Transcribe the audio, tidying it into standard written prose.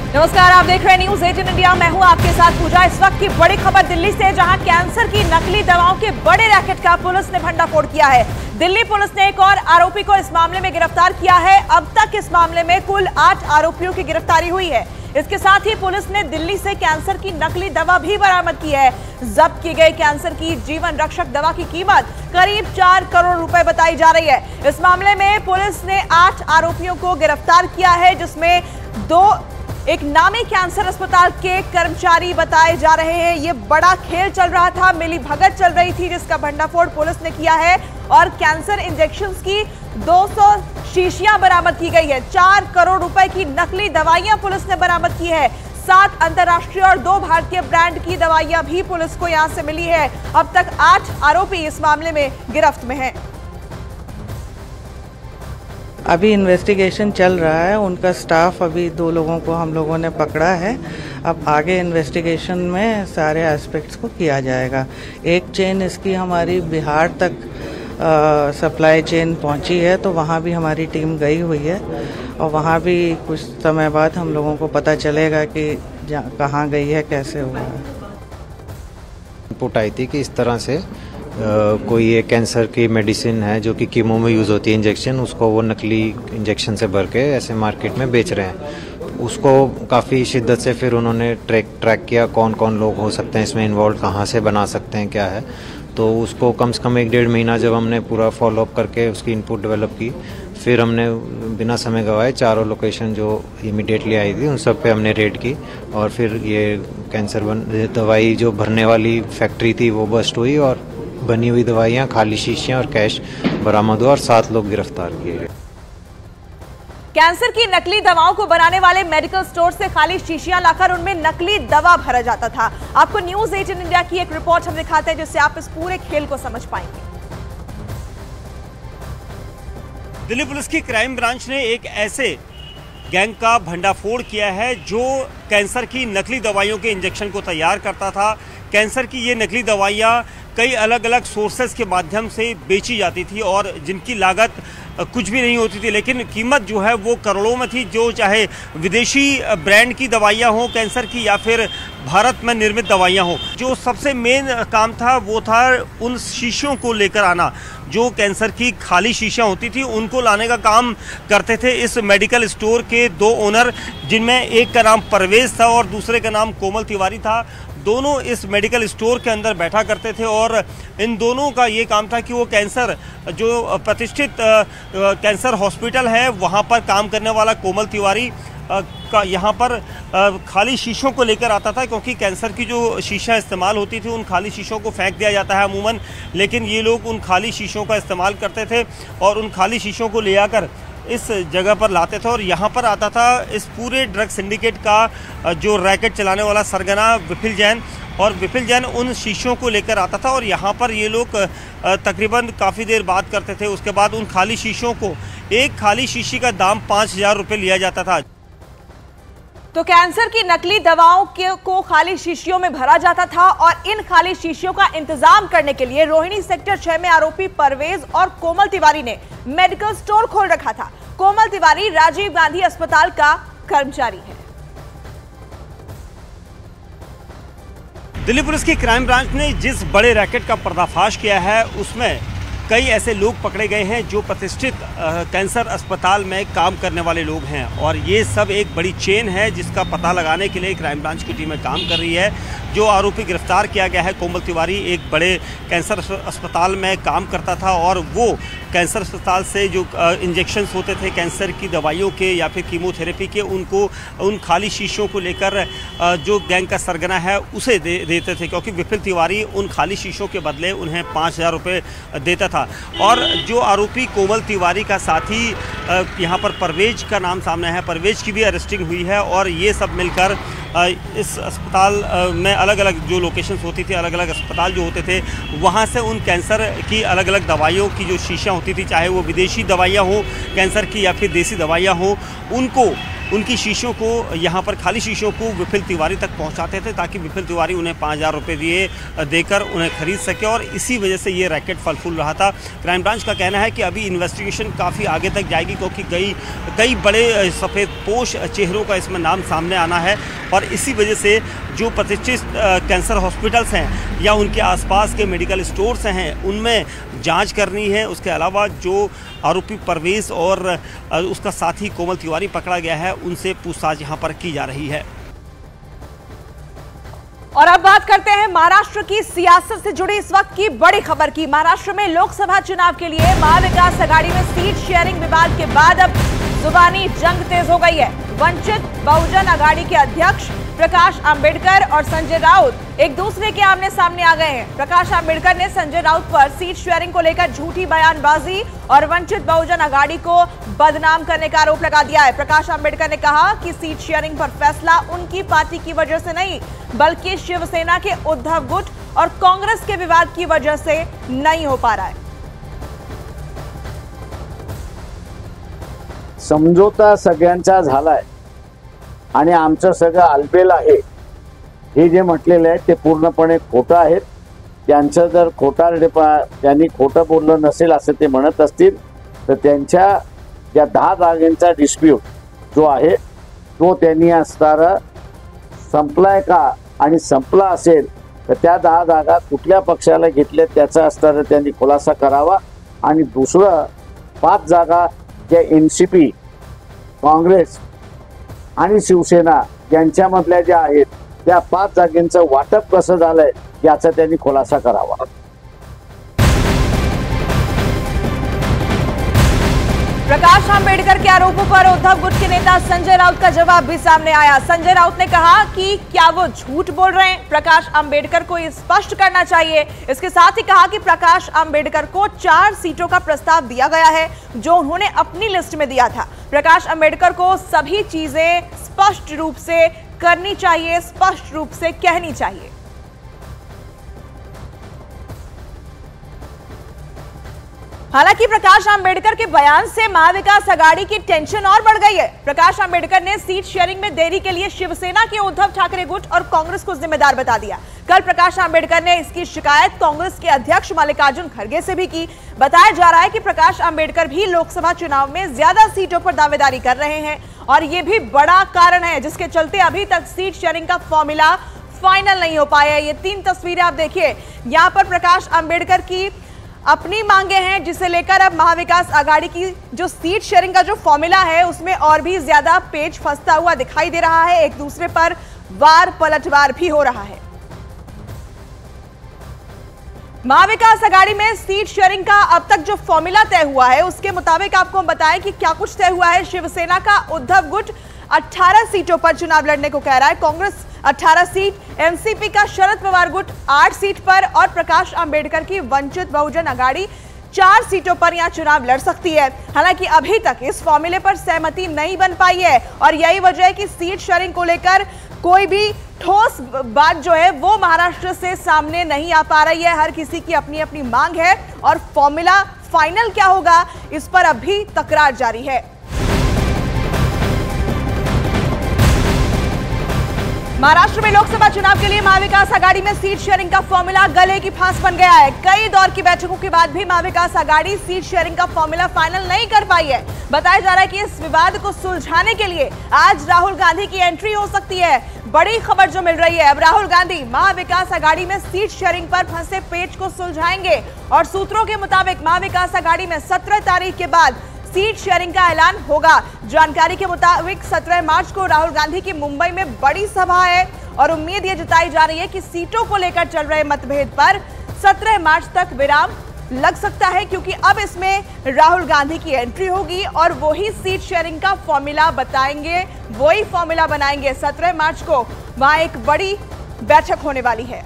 नमस्कार, आप देख रहे हैं न्यूज 18 इंडिया। मैं हूं आपके साथ पूजा। इस वक्त की बड़ी खबर दिल्ली से, जहां कैंसर की नकली दवाओं के बड़े रैकेट का पुलिस ने भंडाफोड़ किया है। दिल्ली पुलिस ने एक और आरोपी को इस मामले में गिरफ्तार किया है। अब तक इस मामले में कुल 8 आरोपियों की गिरफ्तारी हुई है। इसके साथ ही पुलिस ने दिल्ली से कैंसर की नकली दवा भी बरामद की है। जब्त की गई कैंसर की जीवन रक्षक दवा की कीमत करीब 4 करोड़ रुपए बताई जा रही है। इस मामले में पुलिस ने 8 आरोपियों को गिरफ्तार किया है, जिसमें 2 एक नामी कैंसर अस्पताल के कर्मचारी बताए जा रहे हैं। ये बड़ा खेल चल रहा था, मिली भगत चल रही थी, जिसका भंडाफोड़ पुलिस ने किया है और कैंसर इंजेक्शंस की 200 शीशियां बरामद की गई है। 4 करोड़ रुपए की नकली दवाइयां पुलिस ने बरामद की है। 7 अंतर्राष्ट्रीय और 2 भारतीय ब्रांड की दवाइयां भी पुलिस को यहां से मिली है। अब तक 8 आरोपी इस मामले में गिरफ्त में हैं। अभी इन्वेस्टिगेशन चल रहा है। उनका स्टाफ, अभी 2 लोगों को हम लोगों ने पकड़ा है। अब आगे इन्वेस्टिगेशन में सारे एस्पेक्ट्स को किया जाएगा। एक चेन इसकी हमारी बिहार तक सप्लाई चेन पहुंची है, तो वहां भी हमारी टीम गई हुई है और वहां भी कुछ समय बाद हम लोगों को पता चलेगा कि कहाँ गई है, कैसे हुआ है। रिपोर्ट आई थी कि इस तरह से कोई ये कैंसर की मेडिसिन है जो कि कीमो में यूज़ होती है इंजेक्शन, उसको वो नकली इंजेक्शन से भर के ऐसे मार्केट में बेच रहे हैं। उसको काफ़ी शिद्दत से फिर उन्होंने ट्रैक किया कौन कौन लोग हो सकते हैं इसमें इन्वॉल्व, कहाँ से बना सकते हैं, क्या है। तो उसको कम से कम 1-1.5 महीना जब हमने पूरा फॉलोअप करके उसकी इनपुट डेवलप की, फिर हमने बिना समय गवाए 4 लोकेशन जो इमीडिएटली आई थी उन सब पे हमने रेड की और फिर ये कैंसर दवाई जो भरने वाली फैक्ट्री थी वो बस्ट हुई और बनी हुई दवाइयाँ, खाली शीशियाँ और कैश बरामद हुआ और 7 लोग गिरफ्तार किए गए। कैंसर की नकली दवाओं को बनाने वाले मेडिकल स्टोर से खाली शीशियां लाकर उनमें नकली दवा भरा जाता था। आपको न्यूज 18 इंडिया की एक रिपोर्ट हम दिखाते हैं, जिससे आप इस पूरे खेल को समझ पाएंगे। दिल्ली पुलिस की क्राइम ब्रांच ने एक ऐसे गैंग का भंडाफोड़ किया है जो कैंसर की नकली दवाइयों के इंजेक्शन को तैयार करता था। कैंसर की ये नकली दवाइयाँ कई अलग अलग सोर्सेज के माध्यम से बेची जाती थी और जिनकी लागत कुछ भी नहीं होती थी, लेकिन कीमत जो है वो करोड़ों में थी। जो चाहे विदेशी ब्रांड की दवाइयाँ हों कैंसर की या फिर भारत में निर्मित दवाइयाँ हों, जो सबसे मेन काम था वो था उन शीशियों को लेकर आना। जो कैंसर की खाली शीशियाँ होती थी उनको लाने का काम करते थे इस मेडिकल स्टोर के 2 ओनर, जिनमें एक का नाम परवेज था और दूसरे का नाम कोमल तिवारी था। दोनों इस मेडिकल स्टोर के अंदर बैठा करते थे और इन दोनों का ये काम था कि वो कैंसर जो प्रतिष्ठित कैंसर हॉस्पिटल है वहाँ पर काम करने वाला कोमल तिवारी का यहाँ पर खाली शीशों को लेकर आता था, क्योंकि कैंसर की जो शीशा इस्तेमाल होती थी उन खाली शीशों को फेंक दिया जाता है अमूमन, लेकिन ये लोग उन खाली शीशों का इस्तेमाल करते थे और उन खाली शीशों को ले आकर इस जगह पर लाते थे और यहाँ पर आता था इस पूरे ड्रग सिंडिकेट का जो रैकेट चलाने वाला सरगना विपुल जैन। और विपुल जैन उन शीशों को लेकर आता था और यहाँ पर ये लोग तकरीबन काफ़ी देर बात करते थे। उसके बाद उन खाली शीशों को, एक खाली शीशी का दाम 5000 रुपये लिया जाता था। तो कैंसर की नकली दवाओं को खाली शीशियों में भरा जाता था और इन खाली शीशियों का इंतजाम करने के लिए रोहिणी सेक्टर 6 में आरोपी परवेज और कोमल तिवारी ने मेडिकल स्टोर खोल रखा था। कोमल तिवारी राजीव गांधी अस्पताल का कर्मचारी है। दिल्ली पुलिस की क्राइम ब्रांच ने जिस बड़े रैकेट का पर्दाफाश किया है उसमें कई ऐसे लोग पकड़े गए हैं जो प्रतिष्ठित कैंसर अस्पताल में काम करने वाले लोग हैं और ये सब एक बड़ी चेन है जिसका पता लगाने के लिए क्राइम ब्रांच की टीमें काम कर रही है। जो आरोपी गिरफ्तार किया गया है कोमल तिवारी एक बड़े कैंसर अस्पताल में काम करता था और वो कैंसर अस्पताल से जो इंजेक्शंस होते थे कैंसर की दवाइयों के या फिर कीमोथेरेपी के, उनको उन खाली शीशियों को लेकर जो गैंग का सरगना है उसे देते थे, क्योंकि विपुल तिवारी उन खाली शीशों के बदले उन्हें 5000 रुपये देता था। और जो आरोपी कोमल तिवारी का साथी यहाँ पर परवेज का नाम सामने है, परवेज की भी अरेस्टिंग हुई है और ये सब मिलकर इस अस्पताल में अलग अलग जो लोकेशंस होती थी, अलग अलग अस्पताल जो होते थे, वहाँ से उन कैंसर की अलग अलग दवाइयों की जो शीशियाँ होती थी, चाहे वो विदेशी दवाइयाँ हों कैंसर की या फिर देसी दवाइयाँ हों, उनको उनकी शीशों को, यहाँ पर खाली शीशों को विपिन तिवारी तक पहुँचाते थे ताकि विपिन तिवारी उन्हें 5,000 रुपये देकर उन्हें खरीद सके, और इसी वजह से ये रैकेट फल फूल रहा था। क्राइम ब्रांच का कहना है कि अभी इन्वेस्टिगेशन काफ़ी आगे तक जाएगी, क्योंकि कई बड़े सफ़ेद पोश चेहरों का इसमें नाम सामने आना है, और इसी वजह से जो प्रतिष्ठित कैंसर हॉस्पिटल्स हैं या उनके आसपास के मेडिकल स्टोर्स हैं उनमें जांच करनी है। उसके अलावा जो आरोपी परवेज और उसका साथी कोमल तिवारी पकड़ा गया है उनसे पूछताछ यहां पर की जा रही है। और अब बात करते हैं महाराष्ट्र की सियासत से जुड़ी इस वक्त की बड़ी खबर की। महाराष्ट्र में लोकसभा चुनाव के लिए महाविकास आघाड़ी में सीट शेयरिंग विवाद के बाद अब जुबानी जंग तेज हो गई है। वंचित बहुजन आघाड़ी के अध्यक्ष प्रकाश आंबेडकर और संजय राउत एक दूसरे के आमने सामने आ गए हैं। प्रकाश आंबेडकर ने संजय राउत पर सीट शेयरिंग को लेकर झूठी बयानबाजी और वंचित बहुजन आघाड़ी को बदनाम करने का आरोप लगा दिया है। प्रकाश आंबेडकर ने कहा कि सीट शेयरिंग पर फैसला उनकी पार्टी की वजह से नहीं, बल्कि शिवसेना के उद्धव गुट और कांग्रेस के विवाद की वजह से नहीं हो पा रहा है। समझोता सगळ्यांचा झालाय आणि आमचं सगळं आलबेल आहे हे जे म्हटलेलं आहे ते पूर्णपणे खोटं आहे। त्यांचं जर त्यांनी खोटं बोललं नसेल असं ते म्हणत असतील तर त्यांच्या या 10 जागांचा डिस्प्यूट जो आहे तो त्यांनी असताना संपलाय का आणि संपला असेल तर त्या 10 जागा कुठल्या पक्षाला घेतल्या त्याचा असताना त्यांनी खुलासा करावा। आणि दुसरं 5 जागा ज्या एनसीपी, काँग्रेस आणि शिवसेना यांच्यामधल्या ज्या आहेत त्या 5 जागांचं वाटप कसं झालंय याचा त्यांनी खुलासा करावा। प्रकाश आंबेडकर के आरोपों पर उद्धव गुट के नेता संजय राउत का जवाब भी सामने आया। संजय राउत ने कहा कि क्या वो झूठ बोल रहे हैं, प्रकाश आंबेडकर को ये स्पष्ट करना चाहिए। इसके साथ ही कहा कि प्रकाश आंबेडकर को 4 सीटों का प्रस्ताव दिया गया है जो उन्होंने अपनी लिस्ट में दिया था। प्रकाश आंबेडकर को सभी चीजें स्पष्ट रूप से करनी चाहिए, स्पष्ट रूप से कहनी चाहिए। हालांकि प्रकाश आंबेडकर के बयान से महाविकास आघाड़ी की टेंशन और बढ़ गई है। प्रकाश आंबेडकर ने सीट शेयरिंग में देरी के लिए शिवसेना के उद्धव ठाकरे गुट और कांग्रेस को जिम्मेदार बता दिया। कल प्रकाश आंबेडकर ने इसकी शिकायत कांग्रेस के अध्यक्ष मल्लिकार्जुन खड़गे से भी की। बताया जा रहा है कि प्रकाश आंबेडकर भी लोकसभा चुनाव में ज्यादा सीटों पर दावेदारी कर रहे हैं और ये भी बड़ा कारण है जिसके चलते अभी तक सीट शेयरिंग का फॉर्मूला फाइनल नहीं हो पाया। ये 3 तस्वीरें आप देखिए, यहाँ पर प्रकाश आंबेडकर की अपनी मांगे हैं जिसे लेकर अब महाविकास आघाड़ी की जो सीट शेयरिंग का जो फॉर्मूला है उसमें और भी ज्यादा पेच फंसता हुआ दिखाई दे रहा है। एक दूसरे पर वार पलटवार भी हो रहा है। महाविकास आघाड़ी में सीट शेयरिंग का अब तक जो फॉर्मूला तय हुआ है उसके मुताबिक आपको हम बताएं कि क्या कुछ तय हुआ है। शिवसेना का उद्धव गुट 18 सीटों पर चुनाव लड़ने को कह रहा है, कांग्रेस 18 सीट, एनसीपी का शरद पवार गुट 8 सीट पर और प्रकाश आंबेडकर की वंचित बहुजन आघाड़ी 4 सीटों पर यहां चुनाव लड़ सकती है। हालांकि अभी तक इस फॉर्मूले पर सहमति नहीं बन पाई है और यही वजह है कि सीट शेयरिंग को लेकर कोई भी ठोस बात जो है वो महाराष्ट्र से सामने नहीं आ पा रही है। हर किसी की अपनी अपनी मांग है और फॉर्मूला फाइनल क्या होगा इस पर अभी तकरार जारी है। महाराष्ट्र में लोकसभा चुनाव के लिए महाविकास आघाड़ी में सीट शेयरिंग का फॉर्मूला गले की फांस बन गया है। कई दौर की बैठकों के बाद भी महाविकास आघाड़ी सीट शेयरिंग का फॉर्मूला फाइनल नहीं कर पाई है। बताया जा रहा है कि इस विवाद को सुलझाने के लिए आज राहुल गांधी की एंट्री हो सकती है। बड़ी खबर जो मिल रही है, अब राहुल गांधी महाविकास आघाड़ी में सीट शेयरिंग पर फंसे पेच को सुलझाएंगे और सूत्रों के मुताबिक महाविकास आघाड़ी में 17 तारीख के बाद सीट शेयरिंग का ऐलान होगा। जानकारी के मुताबिक 17 मार्च को राहुल गांधी की मुंबई में बड़ी सभा है और उम्मीद ये जताई जा रही है कि सीटों को लेकर चल रहे मतभेद पर 17 मार्च तक विराम लग सकता है, क्योंकि अब इसमें राहुल गांधी की एंट्री होगी और वही सीट शेयरिंग का फॉर्मूला बताएंगे, वही फॉर्मूला बनाएंगे। 17 मार्च को वहां एक बड़ी बैठक होने वाली है।